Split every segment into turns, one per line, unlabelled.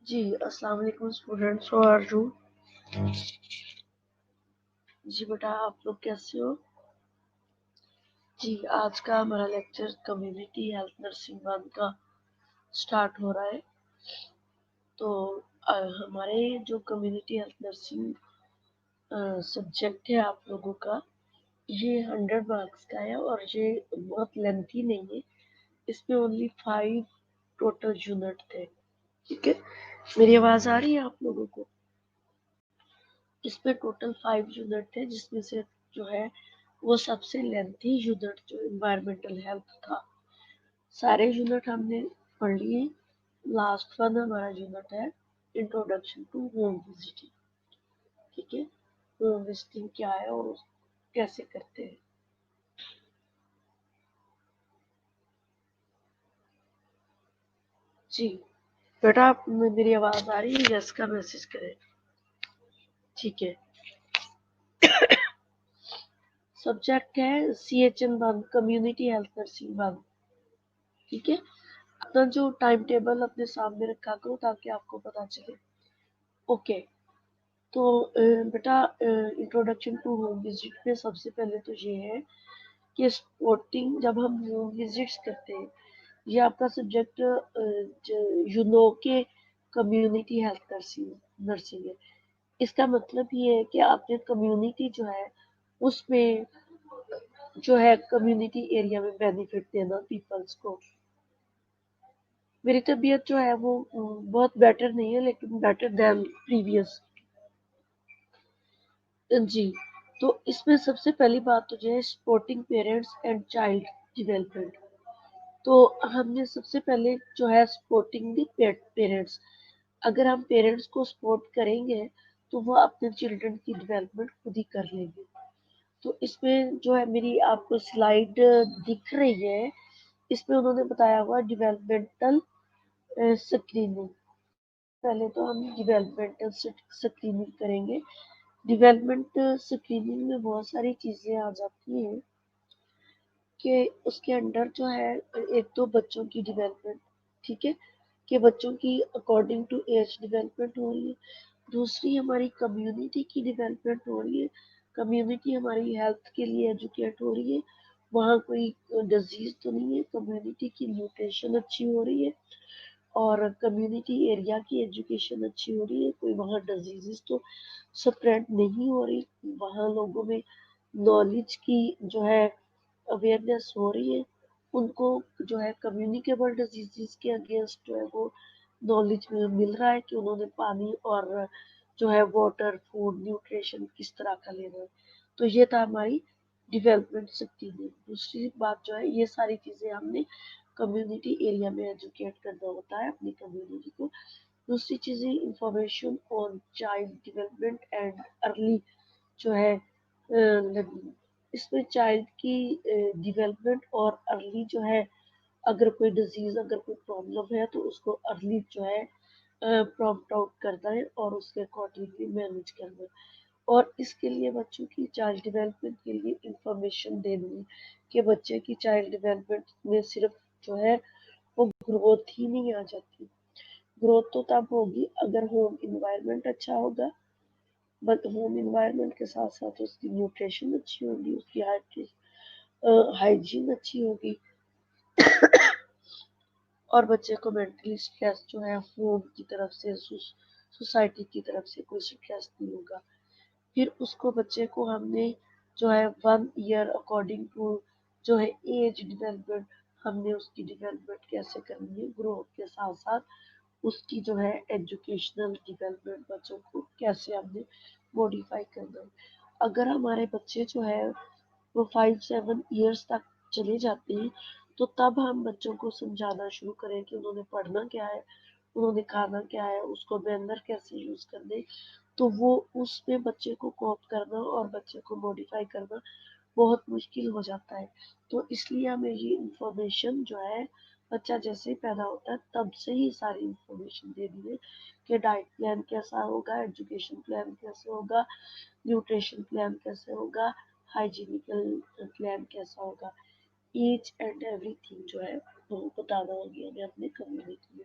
جی السلام علیکم students, how are you? جی بیٹا آپ لوگ کیسے ہو؟ جی آج کا ہمارا lecture community health nursing one کا سٹارٹ ہو رہا ہے۔ تو ہمارے جو کمیونٹی ہیلتھ نرسنگ سبجیکٹ ہے آپ لوگوں کا، یہ 100 مارکس کا ہے اور یہ بہت لینتھی نہیں ہے، اس میں اونلی 5 ٹوٹل یونٹ تھے۔ ٹھیک ہے، میری آواز آ رہی ہے آپ لوگوں کو؟ اس میں ٹوٹل 5 یونٹ تھے، جس میں سے جو ہے وہ سب سے لینتھی یونٹ جو انوائرمنٹل ہیلتھ تھا۔ سارے یونٹ ہم نے پڑھ لیے۔ لاسٹ ون ہمارا یونٹ ہے انٹروڈکشن ٹو ہوم وزٹنگ۔ ٹھیک ہے، ہوم وزٹنگ کیا ہے اور کیسے کرتے ہیں۔ جی بیٹا آپ میری آواز آ رہی ہے؟ یس کا میسج کریں۔ ٹھیک ہے، سبجیکٹ ہے CHN1 کمیونٹی ہیلتھ نرسنگ 1۔ ٹھیک ہے، اپنا جو ٹائم ٹیبل اپنے سامنے رکھا کرو تاکہ آپ کو پتا چلے۔ اوکے، تو بیٹا انٹروڈکشن ٹو ہوم وزٹ میں سب سے پہلے تو یہ ہے کہ سپورٹنگ جب ہم ہوم وزٹس کرتے ہیں، یہ آپ کا سبجیکٹ یو کے کمیونٹی ہیلتھ نرسنگ ہے۔ اس کا مطلب یہ ہے کہ آپ نے کمیونٹی جو ہے اس میں جو ہے کمیونٹی ایریا میں بینیفٹ دینا پیپلز کو۔ میری طبیعت جو ہے وہ بہت بیٹر نہیں ہے، لیکن بیٹر دین پریویس۔ جی تو اس میں سب سے پہلی بات تو جو ہے supporting parents and child development. تو ہم نے سب سے پہلے جو ہے سپورٹنگ دی پیرنٹس، اگر ہم پیرنٹس کو سپورٹ کریں گے تو وہ اپنے چلڈرن کی ڈیولپمنٹ خود ہی کر لیں گے۔ تو اس میں جو ہے میری آپ کو سلائیڈ دکھ رہی ہے، اس میں انہوں نے بتایا ہوا ڈیولپمنٹل اسکریننگ۔ پہلے تو ہم ڈیولپمنٹل اسکریننگ کریں گے۔ ڈیولپمنٹ اسکریننگ میں بہت ساری چیزیں آ جاتی ہیں کہ اس کے انڈر جو ہے ایک تو بچوں کی ڈیولپمنٹ، ٹھیک ہے، کہ بچوں کی اکارڈنگ ٹو ایج ڈیولپمنٹ ہو رہی ہے۔ دوسری ہماری کمیونٹی کی ڈیولپمنٹ ہو رہی ہے، کمیونٹی ہماری ہیلتھ کے لیے ایجوکیٹ ہو رہی ہے، وہاں کوئی ڈزیز تو نہیں ہے، کمیونٹی کی نیوٹریشن اچھی ہو رہی ہے اور کمیونٹی ایریا کی ایجوکیشن اچھی ہو رہی ہے، کوئی وہاں ڈزیزز تو سپریڈ نہیں ہو رہی، وہاں لوگوں میں نالج کی جو ہے اویئرنیس ہو رہی ہے، ان کو جو ہے کمیونیکیبل ڈیزیز کے اگینسٹ جو ہے وہ نالج مل رہا ہے کہ انہوں نے پانی اور جو ہے واٹر فوڈ نیوٹریشن کس طرح کا لینا ہے۔ تو یہ تھا ہماری ڈیولپمنٹ اسکریننگ۔ دوسری بات جو ہے یہ ساری چیزیں ہم نے کمیونٹی ایریا میں ایجوکیٹ کرنا ہوتا ہے اپنی کمیونٹی کو۔ دوسری چیزیں information on child development and early جو ہے اس میں چائلڈ کی ڈیولپمنٹ اور ارلی جو ہے اگر کوئی ڈیزیز اگر کوئی پرابلم ہے تو اس کو ارلی جو ہے پرومپٹ آؤٹ کرنا ہے اور اس کے اکارڈنگلی مینیج کرنا ہے۔ اور اس کے لیے بچوں کی چائلڈ ڈیولپمنٹ کے لیے انفارمیشن دینی ہے کہ بچے کی چائلڈ ڈیولپمنٹ میں صرف جو ہے وہ گروتھ ہی نہیں آ جاتی، گروتھ تو تب ہوگی اگر ہوم انوائرمنٹ اچھا ہوگا، بٹ ہوم انوائرمنٹ کے ساتھ ساتھ اس کی نیوٹریشن اچھی ہوگی، اس کی ہائیجین اچھی ہوگی اور بچے کو مینٹلی اسٹریس جو ہے ہوم کی طرف سے سوسائٹی کی طرف سے کوئی اسٹریس نہیں ہوگا۔ پھر اس کو بچے کو ہم نے جو ہے 1 ایئر اکارڈنگ ٹو جو ہے ایج ڈیولپمنٹ ہم نے اس کی ڈیولپمنٹ کیسے کرنی ہے، گروتھ کے ساتھ ساتھ اس کی جو ہے ایجوکیشنل ڈیولپمنٹ بچوں کو کیسے ہم نے موڈیفائی کرنا ہے۔ اگر ہمارے بچے جو ہے وہ 5-7 ایئرس تک چلے جاتے ہیں تو تب ہم بچوں کو سمجھانا شروع کریں کہ انہوں نے پڑھنا کیا ہے، انہوں نے کھانا کیا ہے، اس کو بینر کیسے یوز کرنے، تو وہ اس میں بچے کو کوپ کرنا اور بچے کو موڈیفائی کرنا بہت مشکل ہو جاتا ہے۔ تو اس لیے ہمیں یہ انفارمیشن جو ہے بچہ جیسے ہی پیدا ہوتا ہے تب سے ہی ساری انفارمیشن دے دی ہے کہ ڈائٹ پلان کیسا ہوگا، ایجوکیشن پلان کیسے ہوگا، نیوٹریشن پلان کیسے ہوگا، ہائیجینیکل پلان کیسا ہوگا، ایچ اینڈ ایوری تھنگ جو ہے وہ بتانا ہوگی ہمیں اپنے کمیونٹی میں۔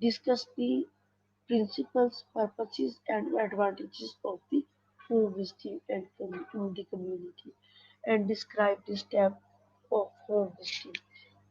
discuss the principles, purposes, and advantages of the home visiting and in the community, and describe the step of home visiting.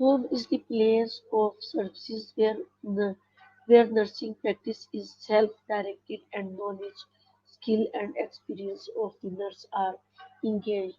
Home is the place of services where nursing practice is self-directed and knowledge, skill and experience of the nurse are engaged.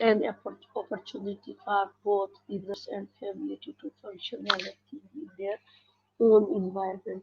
an opportunity for both the nurse and family to function as a team in their own environment.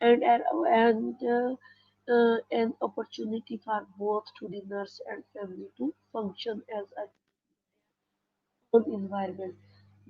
and an opportunity for both to the nurse and family to function as a own environment.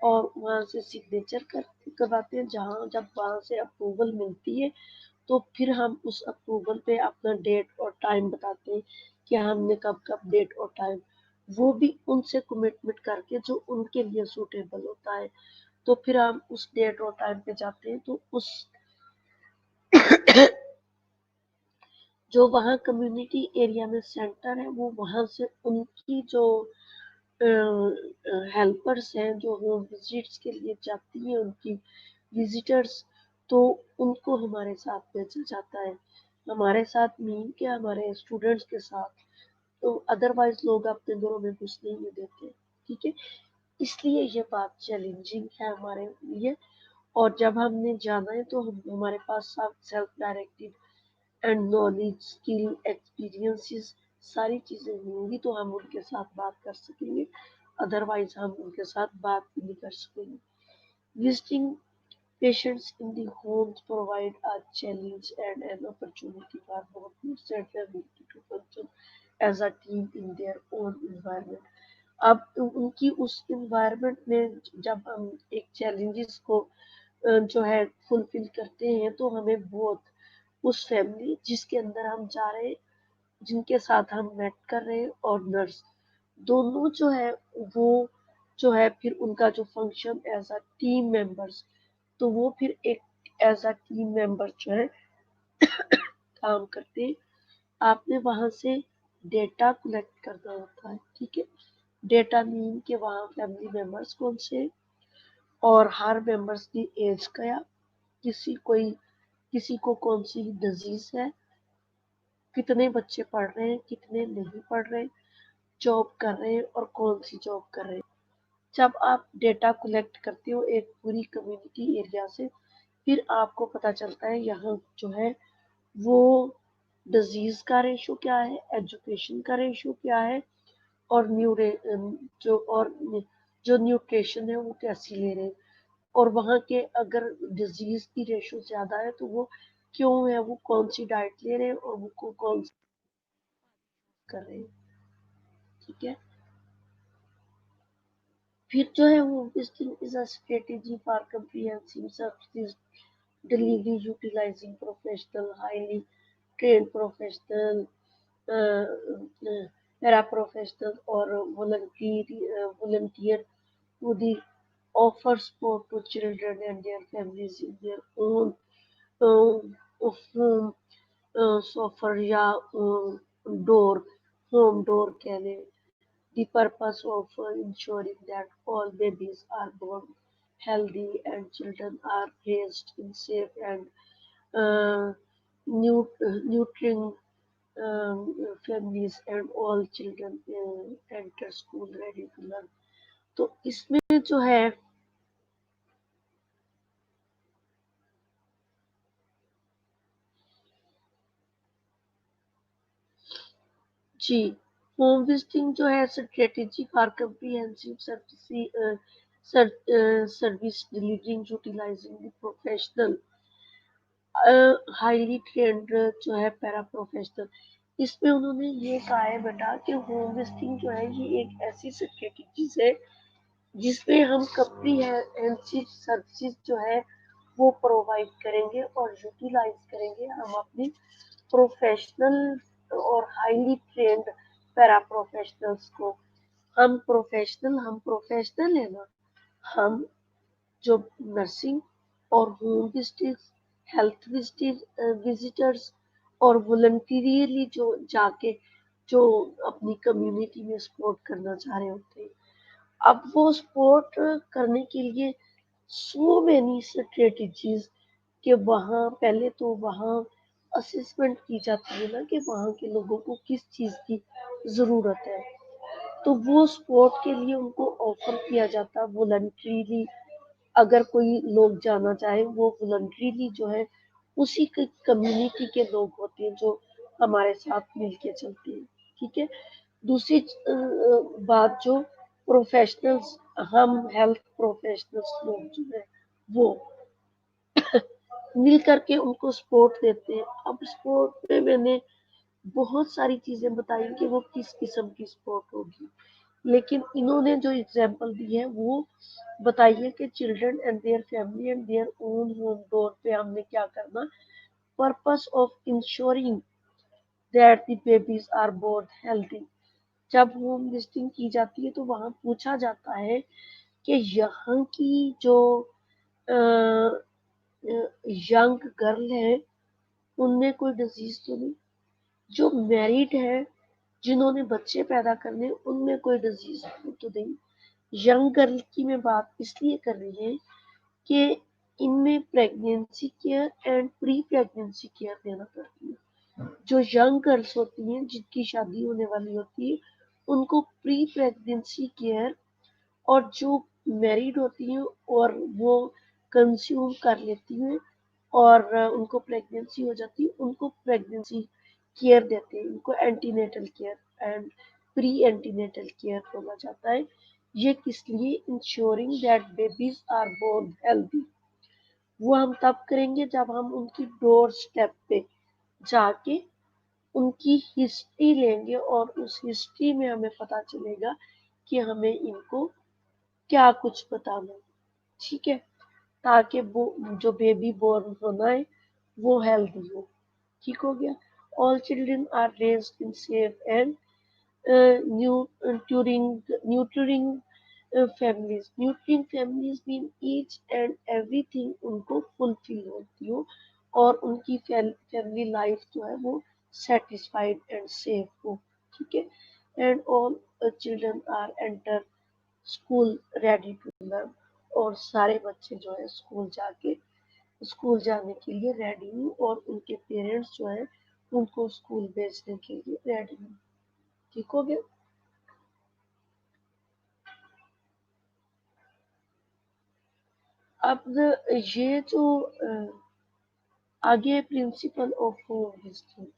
اور وہاں سے signature کرواتے ہیں. جب وہاں سے approval ملتی ہے تو پھر ہم اس اپروول پہ اپنا ڈیٹ اور ٹائم بتاتے ہیں کہ ہم نے کب کب ڈیٹ اور ٹائم، وہ بھی ان سے کمٹمنٹ کر کے جو ان کے لیے سوٹیبل ہوتا ہے. تو پھر ہم اس ڈیٹ اور ٹائم پہ جاتے ہیں. تو اس جو وہاں کمیونٹی ایریا میں سینٹر ہے وہ وہاں سے ان کی جو ہیلپرس ہیں جو ہوم وزٹس کے لیے جاتی ہیں ان کی وزٹرس، تو ان کو ہمارے ساتھ بھیجا جاتا ہے. ہمارے ساتھ مین کہ ہمارے اسٹوڈنٹس کے ساتھ، تو ادروائز لوگ اپنے گھروں میں گھسنے نہیں دیتے. ٹھیک ہے، اس لیے یہ بات چیلنجنگ ہے ہمارے لیے. اور جب ہم نے جانا ہے تو ہمارے پاس self directed and knowledge skill experiences ساری چیزیں ہوں گی تو ہم ان کے ساتھ بات کر سکیں گے، ادروائز ہم ان کے ساتھ بات بھی نہیں کر سکیں گے. Visiting patients in the homes provide a challenge and an opportunity for both nurse and family to function as a team in their own environment. اب ان کی اس انوائرمنٹ میں جب ہم ایک چیلنجز کو جو ہے فلفل کرتے ہیں تو ہمیں بہت اس فیملی جس کے اندر ہم جا رہے ہیں، جن کے ساتھ ہم میٹ کر رہے ہیں، اور نرس دونوں جو ہے وہ جو ہے پھر ان کا جو function as a team members, تو وہ پھر ایک ایز اے ٹیم ممبر جو ہے کام کرتے ہیں. آپ نے وہاں سے ڈیٹا کلیکٹ کرنا ہوتا ہے. ٹھیک ہے، ڈیٹا مین کہ وہاں فیملی ممبرس کون سے اور ہر ممبرس کی ایج کیا، کسی کو کون سی ڈیزیز ہے، کتنے بچے پڑھ رہے ہیں کتنے نہیں پڑھ رہے، جاب کر رہے ہیں اور کون سی جاب کر رہے ہیں. جب آپ ڈیٹا کلیکٹ کرتے ہو ایک پوری کمیونٹی ایریا سے، پھر آپ کو پتہ چلتا ہے یہاں جو ہے وہ ڈیزیز کا ریشو کیا ہے، ایجوکیشن کا ریشو کیا ہے، اور جو نیوٹریشن ہے وہ کیسی لے رہے ہیں. اور وہاں کے اگر ڈیزیز کی ریشو زیادہ ہے تو وہ کیوں ہے، وہ کون سی ڈائٹ لے رہے ہیں اور وہ کون سی کر رہے ہیں. ٹھیک ہے، پھر جو ہے وہ visiting is a strategy for comprehensive services delivery utilising professional highly trained professional para professional اور volunteer who the offer support to children and their families in their own home suffer یا home door کہہ لیں. The purpose of ensuring that all babies are born healthy and children are raised in safe and uh, nurturing families and all children enter school ready to learn. تو اس میں جو ہے جی home visiting جو ہے strategy for comprehensive service delivering utilising professional highly trained جو ہے پیرا professional. اس میں انہوں نے یہ کہا ہے بیٹا کہ ہوم وزٹنگ جو ہے یہ ایک ایسی اسٹریٹجیز ہے جس میں ہم کمپریہنسو سروسز جو ہے وہ پرووائڈ کریں گے اور یوٹیلائز کریں گے ہم اپنی پروفیشنل اور ہائیلی ٹرینڈ پیرا پروفیشنلز کو. ہم پروفیشنل ہیں نا، ہم جو نرسنگ اور ہوم وزٹز ہیلتھ وزٹرز اور والنٹیرلی جو جا کے جو اپنی کمیونٹی میں سپورٹ کرنا چاہ رہے ہوتے ہیں. اب وہ سپورٹ کرنے کے لیے سو مینی اسٹریٹجیز کہ وہاں پہلے تو وہاں اسسمنٹ کی جاتی ہے نا کہ وہاں کے لوگوں کو کس چیز کی ضرورت ہے، تو وہ سپورٹ کے لیے ان کو آفر کیا جاتا والنٹریلی. اگر کوئی لوگ جانا چاہے وہ والنٹریلی جو ہے اسی کمیونٹی کے لوگ ہوتے ہیں جو ہمارے ساتھ مل کے چلتے ہیں. ٹھیک ہے، دوسری بات جو پروفیشنلز ہم ہیلتھ پروفیشنلز لوگ جو ہے وہ مل کر کے ان کو سپورٹ دیتے ہیں. اب سپورٹ میں نے بہت ساری چیزیں بتائی کہ وہ کس قسم کی سپورٹ ہوگی. لیکن انہوں نے جو اگزامپل دی ہے وہ بتائیے کہ children and their family and their own home door پہ ہم نے کیا کرنا. Purpose of ensuring that the babies are born healthy. جب ہوم وزٹنگ کی جاتی ہے تو وہاں پوچھا جاتا ہے کہ یہاں کی جو ینگ گرل ہے ان میں کوئی ڈیزیز تو نہیں، جو میریڈ ہے جنہوں نے بچے پیدا کرنے ان میں کوئی ڈیزیز تو نہیں. ینگ گرل کی میں بات اس لیے کر رہی ہے کہ ان میں pregnancy care and pre pregnancy care دینا پڑتی ہے. جو ینگ گرلس ہوتی ہیں جن کی شادی ہونے والی ہوتی ہے ان کو پری پریگنینسی کیئر، اور جو میریڈ ہوتی ہیں اور وہ کنزیوم کر لیتی ہیں اور ان کو پریگنینسی ہو جاتی ہے ان کو پریگنینسی کیئر دیتے ہیں. ان کو antenatal care and pre antenatal care بولا جاتا ہے. یہ کس لیے؟ Ensuring that babies are born healthy. وہ ہم تب کریں گے جب ہم ان کی ڈور سٹیپ پہ جا کے ان کی ہسٹری لیں گے اور اس ہسٹری میں ہمیں پتا چلے گا کہ ہمیں ان کو کیا کچھ بتانا ہے. ٹھیک ہے، تاکہ وہ جو بیبی بورن ہونا ہے وہ ہیلدی ہو. ٹھیک ہو گیا. All children are raised in safe and nurturing families. Nurturing families mean each and ایوری تھنگ ان کو فلفل ہوتی ہو اور ان کی فیملی لائف جو ہے وہ سیٹسفائڈ اینڈ سیف ہو. ٹھیک ہے. And all children are enter school ready to learn. اور سارے بچے جو ہے اسکول جانے کے لیے ریڈی ہوں اور ان کے پیرنٹس جو ہے ان کو اسکول بھیجنے کے لیے ریڈی ہوں. ٹھیک ہو گیا. اب یہ جو آگے principle of home visiting.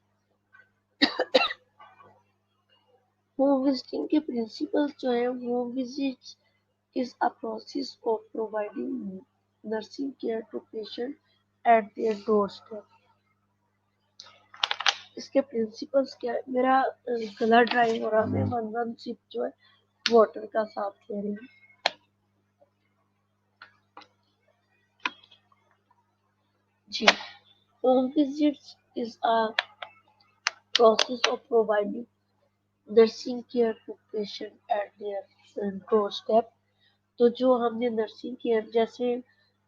Home visiting کے پرنسپل جو ہے home visit is a process of providing nursing care to patients at their doorstep. اس کے پرنسپلس کیا ہے؟ میرا گلا ڈرائی ہو رہا ہے، میں ون سپ جو ہے واٹر کا ساتھ لے رہی ہوں. جی، home visit is a process of providing nursing care to patient at their doorstep. تو جو ہم نے نرسنگ کیئر، جیسے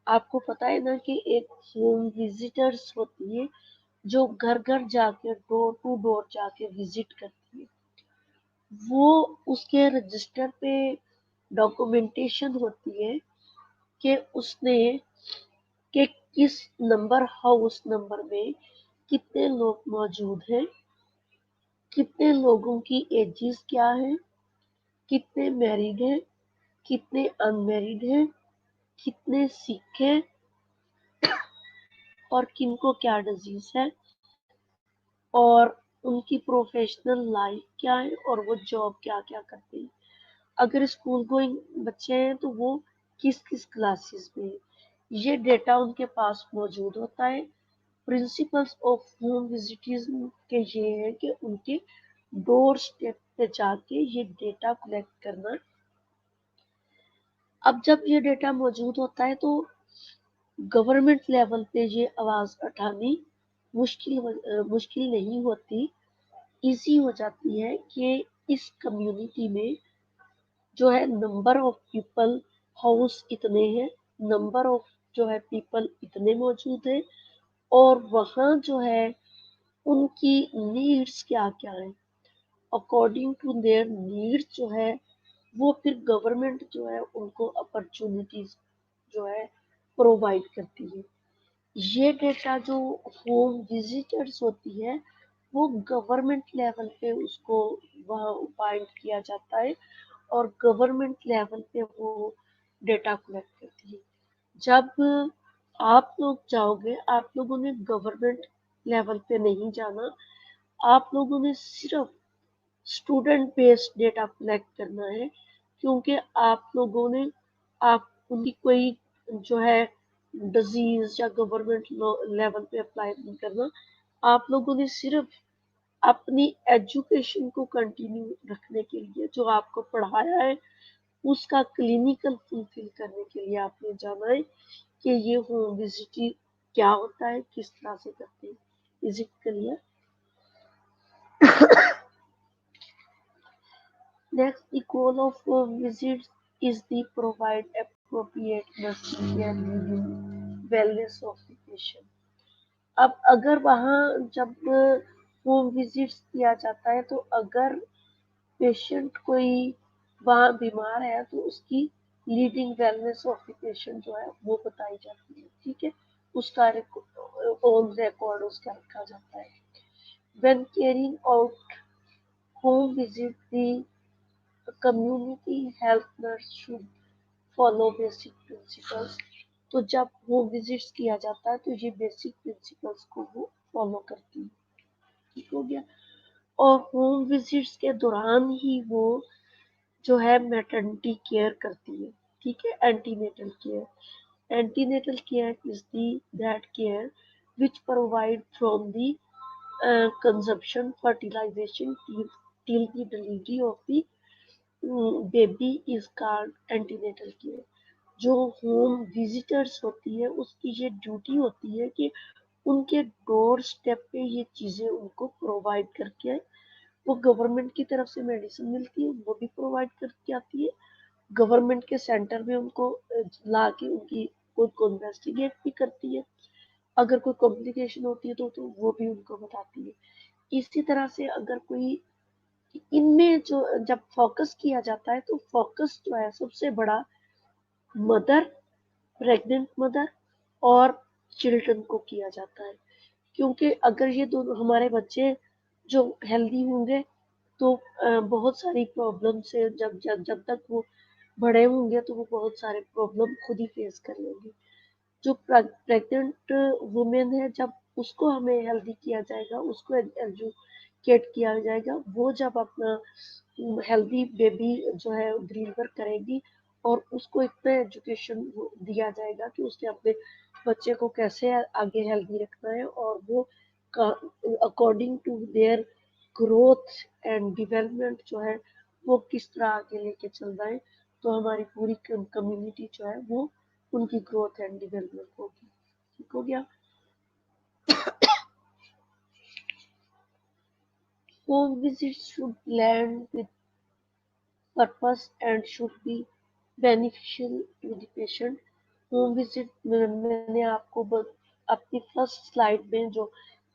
آپ کو پتا ہے نا کہ ایک ہوم وزٹرس ہوتی ہے جو گھر گھر جا کے ڈور ٹو ڈور جا کے وزٹ کرتی ہے. وہ اس کے رجسٹر پہ ڈاکومنٹیشن ہوتی ہے کہ اس نے کہ کس نمبر ہاؤس نمبر میں کتنے لوگ موجود ہیں، کتنے لوگوں کی ایجز کیا ہیں، کتنے میریڈ ہیں، کتنے ان میریڈ ہیں، کتنے سکھ ہیں اور کن کو کیا ڈیزیز ہے، اور ان کی پروفیشنل لائف کیا ہے اور وہ جاب کیا کیا کرتے ہیں. اگر اسکول گوئنگ بچے ہیں تو وہ کس کس کلاسز میں ہیں، یہ ڈیٹا ان کے پاس موجود ہوتا ہے. پرنسپلس آف ہوم وزٹنگ کے یہ ہے کہ ان کے ڈور سٹیپ پہ جا کے یہ ڈیٹا کلیکٹ کرنا. اب جب یہ ڈیٹا موجود ہوتا ہے تو گورنمنٹ لیول پہ یہ آواز اٹھانی مشکل نہیں ہوتی، ایزی ہو جاتی ہے کہ اس کمیونٹی میں جو ہے نمبر آف پیپل ہاؤس اتنے ہیں، نمبر آف جو ہے پیپل اتنے موجود ہیں، اور وہاں جو ہے ان کی نیڈس کیا کیا ہیں. اکارڈنگ ٹو دیئر نیڈس جو ہے وہ پھر گورنمنٹ جو ہے ان کو اپرچونیٹیز جو ہے پرووائڈ کرتی ہے. یہ ڈیٹا جو ہوم وزٹرز ہوتی ہے وہ گورنمنٹ لیول پہ اس کو وہاں پوائنٹ کیا جاتا ہے اور گورنمنٹ لیول پہ وہ ڈیٹا کلیکٹ کرتی ہے. جب آپ لوگ جاؤ گے آپ لوگوں نے گورنمنٹ لیول پہ نہیں جانا، آپ لوگوں نے صرف اسٹوڈنٹ بیسڈ ڈیٹا کلیکٹ کرنا ہے، کیونکہ آپ لوگوں نے آپ ان کی کوئی جو ہے ڈیزیز یا گورنمنٹ لیول پہ اپلائی نہیں کرنا. آپ لوگوں نے صرف اپنی ایجوکیشن کو کنٹینیو رکھنے کے لیے جو آپ کو پڑھایا ہے اس کا کلینیکل فلفل کرنے کے لیے آپ نے جانا ہے کہ یہ ہوم وزٹ کیا ہوتا ہے، کس طرح سے کرتے ہیں. Is it clear? Next, the goal of home visits is the provide appropriate nursing care leading wellness of the patient. اب اگر وہاں جب ہوم وزٹس کیا جاتا ہے تو اگر پیشنٹ کوئی وہاں بیمار ہے تو اس کی leading wellness of the patient جو ہے وہ بتائی جاتی ہے. ٹھیک ہے، اس کا اون ریکارڈ اس کا رکھا جاتا ہے. When carrying out home visit the community health nurse should follow basic principles. تو جب ہوم وزٹس کیا جاتا ہے تو یہ بیسک پرنسپلس کو وہ فالو کرتی ہے. ٹھیک ہو گیا. اور ہوم وزٹس کے دوران ہی وہ جو ہے میٹرنٹی کیئر کرتی ہے. ٹھیک ہے. Antenatal care. Antenatal care is the that care which provide from the consumption fertilization till the delivery of the baby is called antenatal care. جو ہوم وزٹرس ہوتی ہے اس کی یہ duty ہوتی ہے کہ ان کے ڈور سٹیپ پہ یہ چیزیں ان کو پرووائڈ کر کے، وہ گورنمنٹ کی طرف سے میڈیسن ملتی ہے وہ بھی پرووائڈ کر کے آتی ہے، گورنمنٹ کے سینٹر میں ان کو لا کے ان کی خود کو انویسٹیگیٹ بھی کرتی ہے، اگر کوئی کمپلیکیشن ہوتی ہے تو وہ بھی ان کو بتاتی ہے. اسی طرح سے اگر کوئی ان میں جو جب فوکس کیا جاتا ہے تو فوکس جو ہے سب سے بڑا مدر، پریگننٹ مدر اور چلڈرن کو کیا جاتا ہے. کیونکہ اگر یہ دونوں ہمارے بچے جو ہیلدی ہوں گے تو بہت ساری پرابلم سے جب تک وہ بڑے ہوں گے تو وہ بہت سارے پرابلم خود ہی فیس کر لیں گے. جو پریگننٹ وومن ہے جب اس کو ہمیں ہیلدی کیا جائے گا، اس کو ایجوکیٹ کیا جائے گا، وہ جب اپنا ہیلدی بیبی جو ہے ڈلیور کرے گی اور اس کو اتنا ایجوکیشن دیا جائے گا کہ اس نے اپنے بچے کو کیسے آگے ہیلدی رکھنا ہے اور وہ according to their growth and development جو ہے وہ کس طرح آگے لے کے چلنا ہے تو ہماری پوری کمیونٹی جو ہے وہ ان کی گروتھ اینڈ ڈیولپمنٹ ہوگی. ٹھیک ہو گیا. Home visit should land with purpose and should be beneficial to the patient. Home visit میں نے آپ کو اپنی فرسٹ سلائیڈ میں جو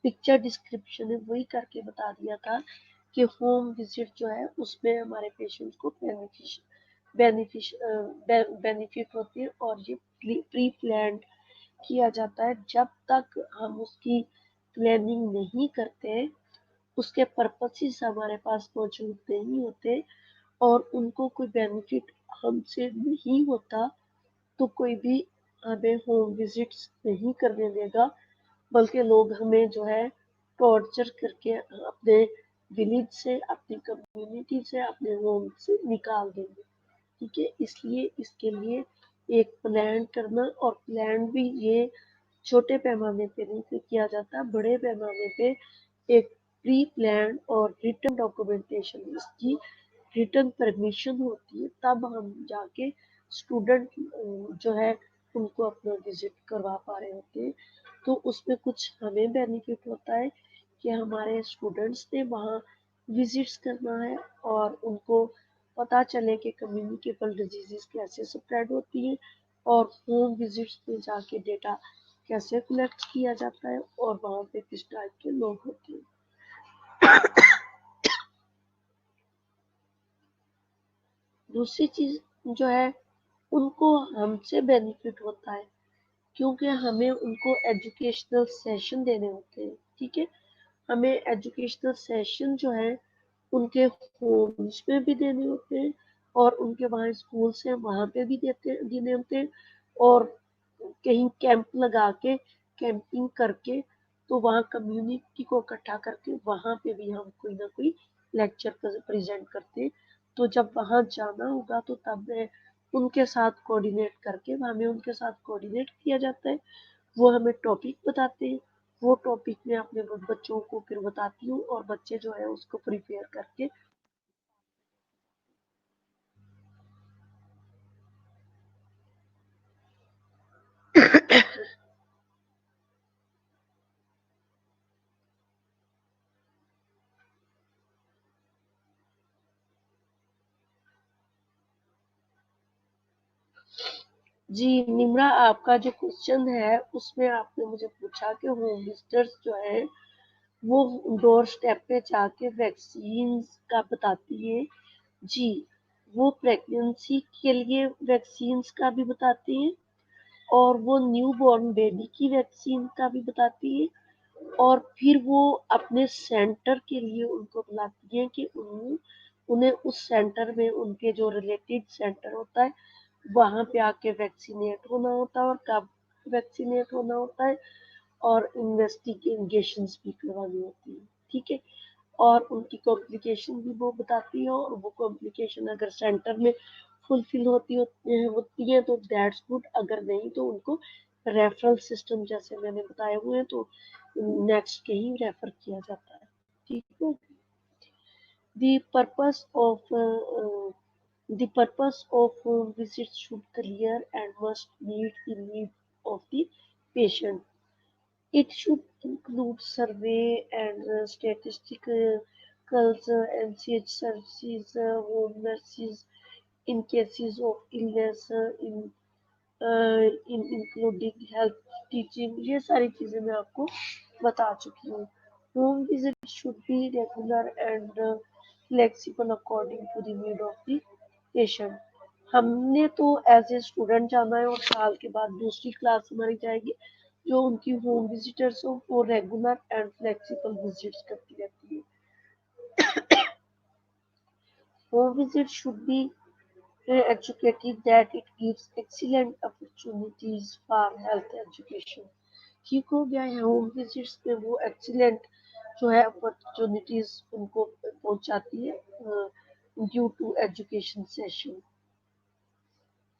پکچر ڈسکرپشن ہے وہی کر کے بتا دیا تھا کہ ہوم وزٹ جو ہے اس میں ہمارے پیشنٹ کو بینیفٹ ہوتی ہے اور یہ پری پلانڈ کیا جاتا ہے. جب تک ہم اس کی پلاننگ نہیں کرتے اس کے پرپسز ہمارے پاس موجود نہیں ہوتے اور ان کو کوئی بینیفٹ ہم سے نہیں ہوتا تو کوئی بھی ہمیں ہوم وزٹس نہیں کرنے دے گا، بلکہ لوگ ہمیں جو ہے ٹارچر کر کے اپنے ولیج سے، اپنی کمیونٹی سے، اپنے ہوم سے نکال دیں گے. ٹھیک ہے. اس لیے اس کے لیے ایک پلان کرنا، اور پلان بھی یہ چھوٹے پیمانے پہ نہیں کیا جاتا، بڑے پیمانے پہ ایک پری پلان اور ریٹن ڈاکومنٹیشن، اس کی ریٹن پرمیشن ہوتی ہے تب ہم جا کے اسٹوڈنٹ جو ہے ان کو اپنا وزٹ کروا پا رہے ہوتے ہیں. تو اس میں کچھ ہمیں بینیفٹ ہوتا ہے کہ ہمارے اسٹوڈنٹس نے وہاں وزٹس کرنا ہے اور ان کو پتہ چلے کہ کمیونیکیبل ڈیزیزز کیسے سپریڈ ہوتی ہیں اور ہوم وزٹس میں جا کے ڈیٹا کیسے کلیکٹ کیا جاتا ہے اور وہاں پہ کس ٹائپ کے لوگ ہوتے ہیں. دوسری چیز جو ہے ان کو ہم سے بینیفٹ ہوتا ہے کیونکہ ہمیں ان کو ایجوکیشنل سیشن دینے ہوتے ہیں. ٹھیک ہے. ہمیں ایجوکیشنل سیشن جو ہے ان کے ہومس میں بھی دینے ہوتے ہیں اور ان کے وہاں اسکول سے وہاں پہ بھی دینے ہوتے ہیں اور کہیں کیمپ لگا کے کیمپنگ کر کے تو وہاں کمیونٹی کو اکٹھا کر کے وہاں پہ بھی ہم کوئی نہ کوئی لیکچر پریزنٹ کرتے ہیں. تو جب وہاں جانا ہوگا تو تب ان کے ساتھ کوآرڈینیٹ کر کے ہمیں ان کے ساتھ کوآرڈینیٹ کیا جاتا ہے، وہ ہمیں ٹاپک بتاتے ہیں وہ ٹاپک میں اپنے بچوں کو پھر بتاتی ہوں اور بچے جو ہے اس کو پریپیئر کر کے جی نمرا، آپ کا جو کوشچن ہے اس میں آپ نے مجھے پوچھا کہ ہوم وزٹرز جو ہے وہ ڈور سٹیپ پہ جا کے ویکسینز کا بتاتی ہے. جی وہ پریگنینسی کے لیے ویکسینز کا بھی بتاتی ہیں اور وہ نیو بورن بیبی کی ویکسین کا بھی بتاتی ہے اور پھر وہ اپنے سینٹر کے لیے ان کو بلاتی ہیں کہ انہیں اس سینٹر میں ان کے جو ریلیٹڈ سینٹر ہوتا ہے وہاں پہ آ کے ویکسینیٹ ہونا ہوتا ہے اور کب ویکسینیٹ ہونا ہوتا ہے اور انویسٹیگیشنز بھی کروانی ہوتی ہیں. ٹھیک ہے، اور ان کی کمپلیکیشن بھی وہ بتاتی ہے اور وہ کمپلیکیشن اگر سینٹر میں فلفل ہوتی ہیں تو دیٹس گڈ، اگر نہیں تو ان کو ریفرل سسٹم جیسے میں نے بتائے ہوئے ہیں تو نیکسٹ کے ہی ریفر کیا جاتا ہے. ٹھیک ہے. The purpose of the purpose of home visits should clear and must meet the need of the patient. It should include survey and statisticals, NCH services, home nurses in cases of illness, in including health teaching. یہ ساری چیزیں میں آپ کو بتا چکی ہوں. Home visit should be regular and flexible according to the need of the patient. ہم نے تو ایز اے اسٹوڈنٹ جانا ہے اور سال کے بعد دوسری کلاس ہماری جائے گی جو ان کی ہوم وزٹرس ہوں وہ ریگولر اینڈ فلیکسیبل وزٹس کرتی رہتی ہے. Home visit should be educated that it gives excellent opportunities for health education. ٹھیک ہو گیا ہے. ہوم وزٹس پہ وہ ایکسیلنٹ جو ہے اپرچونیٹیز ان کو پہنچاتی ہے ڈیو ٹو ایجوکیشن سیشن.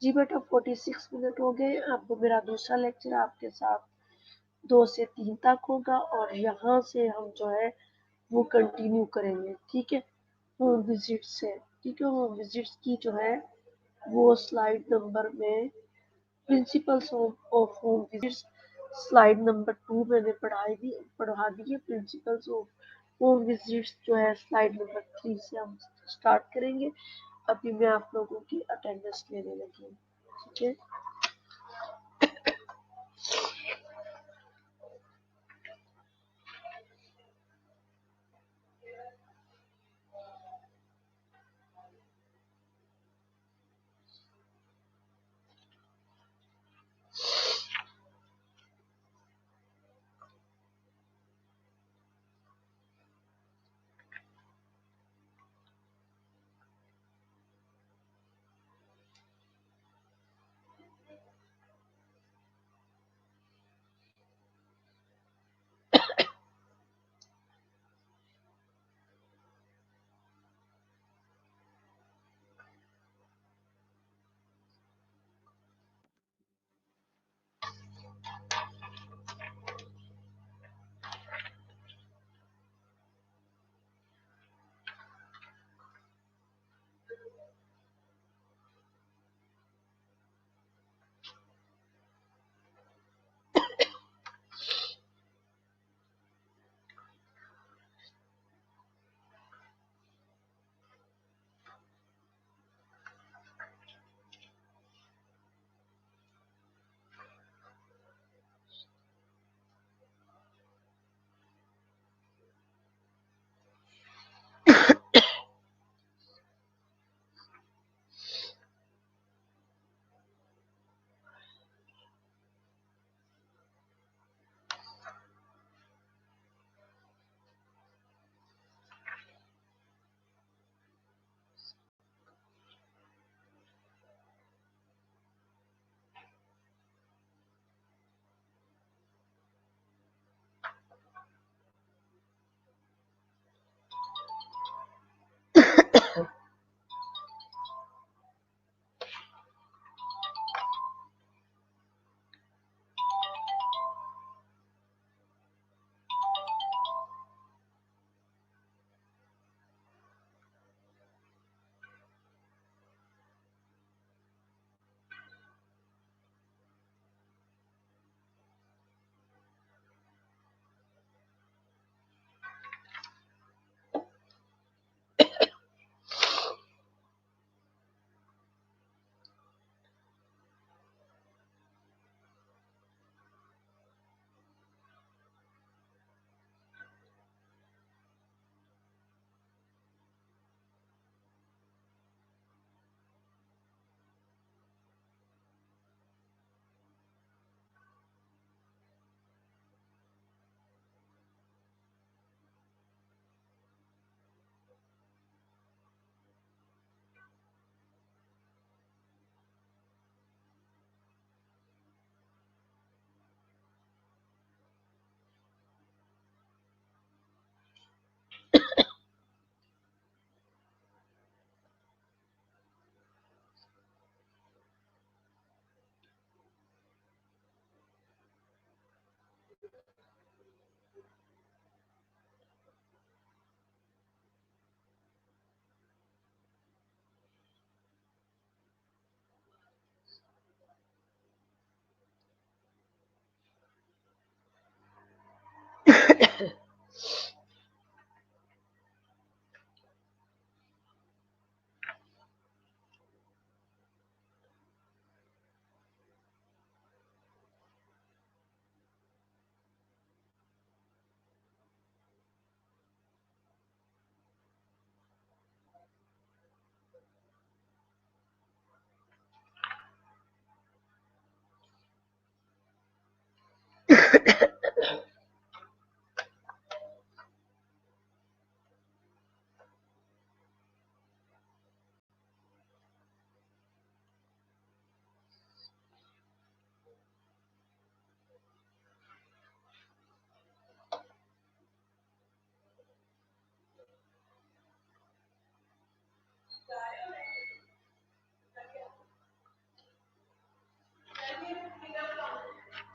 جی بیٹا 46 منٹ ہو گئے. اب میرا دوسرا لیکچر آپ کے ساتھ 2 سے 3 تک ہوگا اور یہاں سے ہم جو ہے وہ کنٹینیو کریں گے. ٹھیک ہے، ہوم وزٹ سے. ٹھیک ہے، ہوم وزٹس کی جو ہے وہ سلائیڈ نمبر میں principles of home visits slide number 2 میں نے پڑھا دی ہے. پرنسپلس آف ہوم وزٹس جو ہے سلائیڈ نمبر 3 سے ہم اسٹارٹ کریں گے. ابھی میں آپ لوگوں کی اٹینڈنس لینے لگی ہوں. ٹھیک ہے.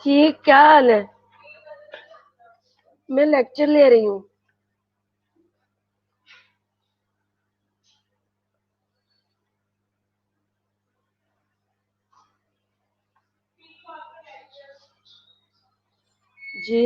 ٹھیک، کیا حال ہے؟ میں لیکچر لے رہی ہوں۔ جی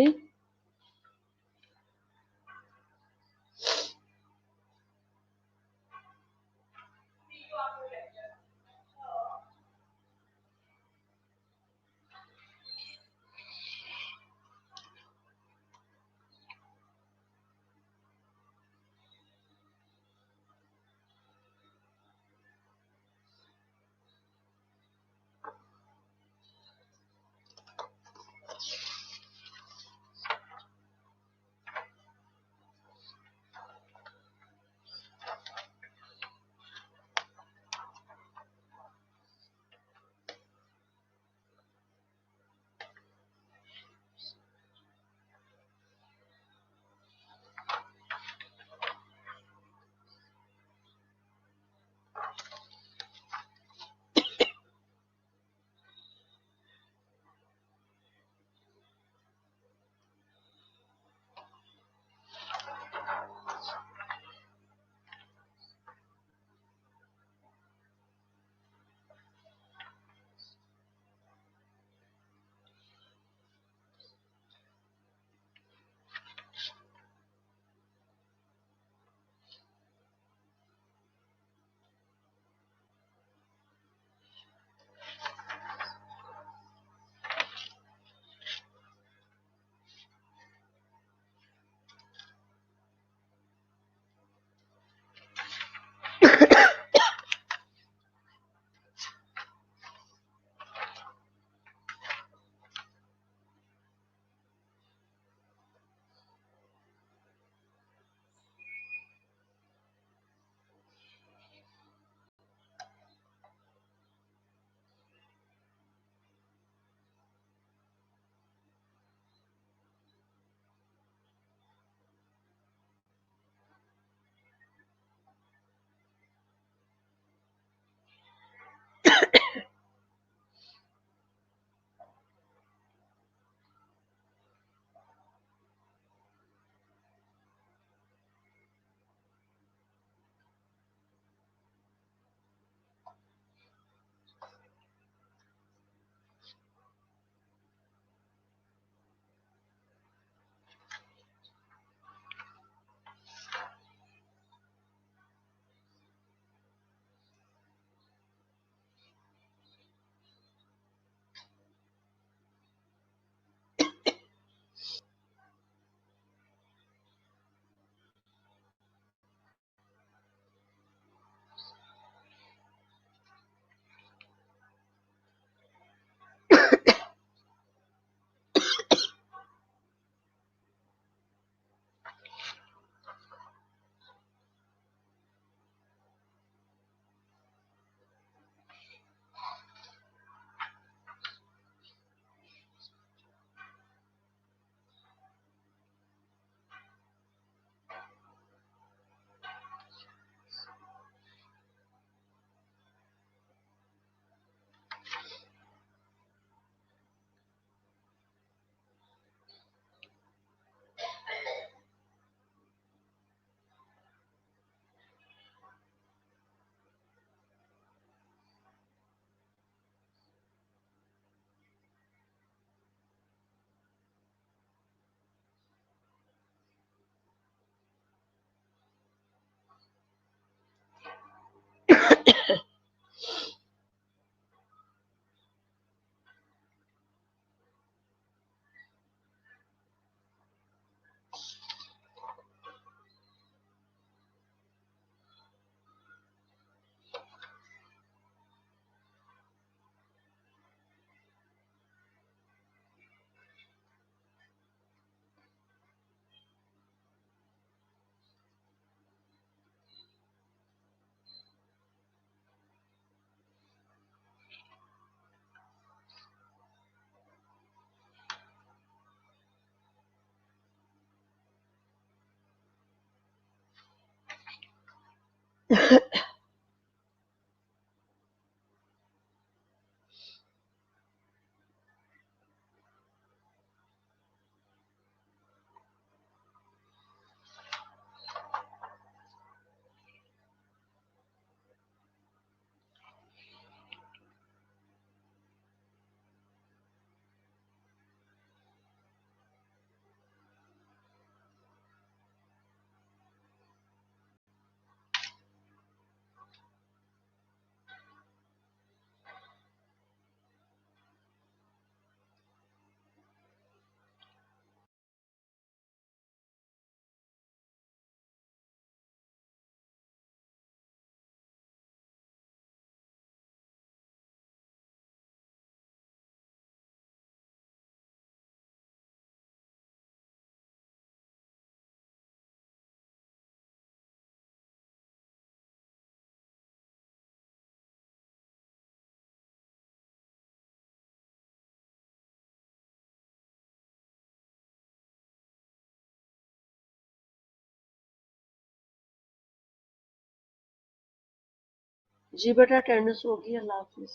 جی بیٹا، اٹینڈنس ہوگی، اللہ حافظ۔